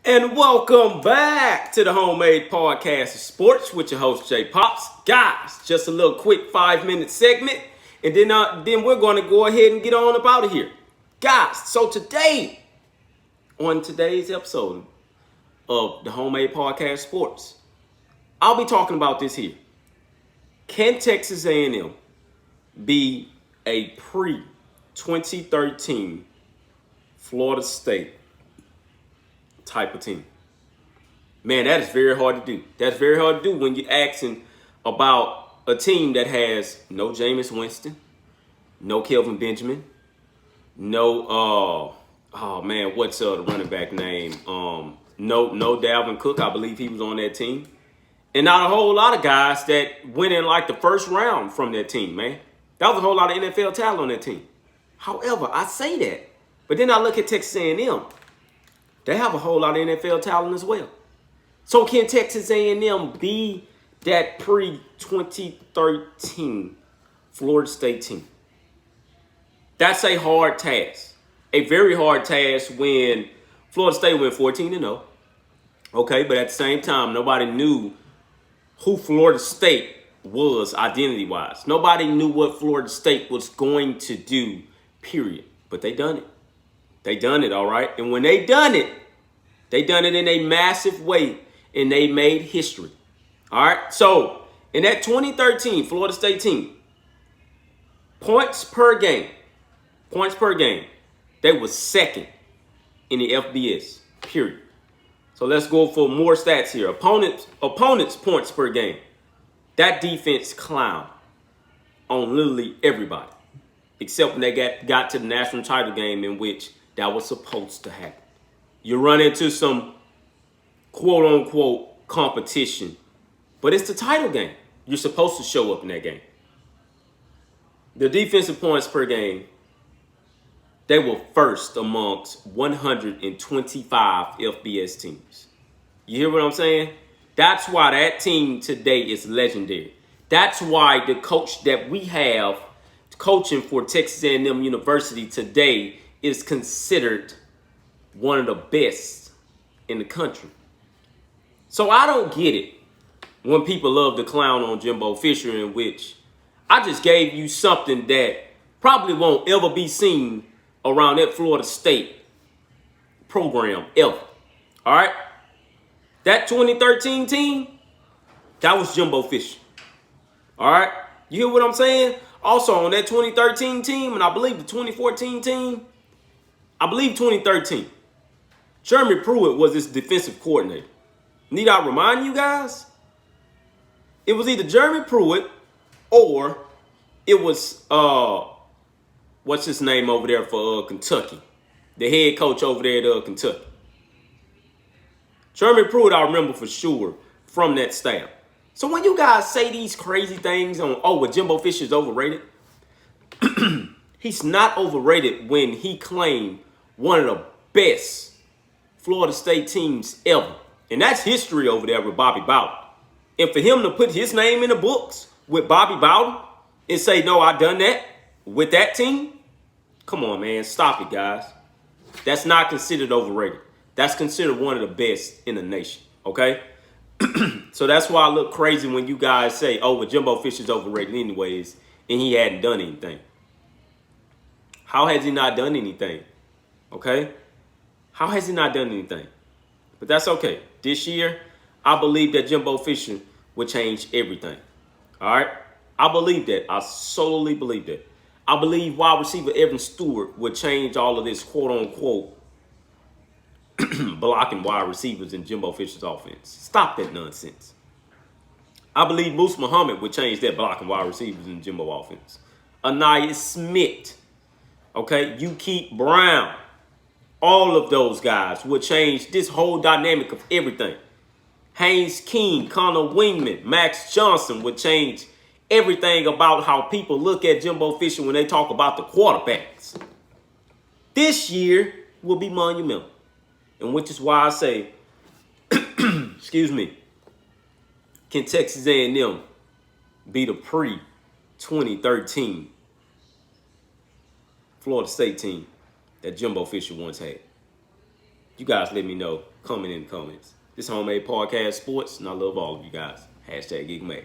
And welcome back to the Homemade Podcast of Sports with your host, Jay Pops. Guys, just a little quick 5-minute segment, and then we're going to go ahead and get on up out of here. Guys, so today, on today's episode of the Homemade Podcast Sports, I'll be talking about this here. Can Texas A&M be a pre-2013 Florida State type of team? Man, that is very hard to do. That's very hard to do when you're asking about a team that has no Jameis Winston, no Kelvin Benjamin, no what's the running back name? No Dalvin Cook. I believe he was on that team. And not a whole lot of guys that went in like the first round from that team, man. That was a whole lot of NFL talent on that team. However, I say that, but then I look at Texas A&M. They have a whole lot of NFL talent as well. So can Texas A&M be that pre-2013 Florida State team? That's a hard task. A very hard task when Florida State went 14-0. Okay, but at the same time, nobody knew who Florida State was identity-wise. Nobody knew what Florida State was going to do, period. But they done it. They done it, all right? And when they done it in a massive way, and they made history. All right? So, in that 2013 Florida State team, points per game, they were second in the FBS, period. So, let's go for more stats here. Opponents points per game. That defense clowned on literally everybody, except when they got to the national title game in which that was supposed to happen. You run into some quote-unquote competition, but it's the title game. You're supposed to show up in that game. The defensive points per game, they were first amongst 125 FBS teams. You hear what I'm saying? That's why that team today is legendary. That's why the coach that we have coaching for Texas A&M University today is considered one of the best in the country. So I don't get it when people love to clown on Jimbo Fisher, in which I just gave you something that probably won't ever be seen around that Florida State program ever. All right? That 2013 team, that was Jimbo Fisher. All right? You hear what I'm saying? Also on that 2013 team, and I believe the 2014 team, I believe 2013, Jeremy Pruitt was his defensive coordinator. Need I remind you guys? It was either Jeremy Pruitt or it was, what's his name over there for Kentucky? The head coach over there at Kentucky. Jeremy Pruitt, I remember for sure from that staff. So when you guys say these crazy things on, well, Jimbo Fisher's overrated, he's not overrated when he claimed one of the best Florida State teams ever. And that's history over there with Bobby Bowden. And for him to put his name in the books with Bobby Bowden and say, no, I done that with that team. Come on, man. Stop it, guys. That's not considered overrated. That's considered one of the best in the nation. Okay? So that's why I look crazy when you guys say, oh, well, Jimbo Fisher's overrated anyways, and he hadn't done anything. How has he not done anything? Okay? How has he not done anything? But that's okay. This year, I believe that Jimbo Fisher will change everything. All right? I believe that. I solely believe that. I believe wide receiver Evan Stewart will change all of this quote-unquote blocking wide receivers in Jimbo Fisher's offense. Stop that nonsense. I believe Moose Muhammad would change that blocking wide receivers in Jimbo offense. Anaya Smith. Okay? You keep Brown. All of those guys would change this whole dynamic of everything. Haynes King, Connor Wingman, Max Johnson would change everything about how people look at Jimbo Fisher when they talk about the quarterbacks. This year will be monumental. And which is why I say, excuse me, can Texas A&M be the pre-2013 Florida State team that Jimbo Fisher once had? You guys let me know. Comment in the comments. This Homemade Podcast Sports, and I love all of you guys. #GeekMade.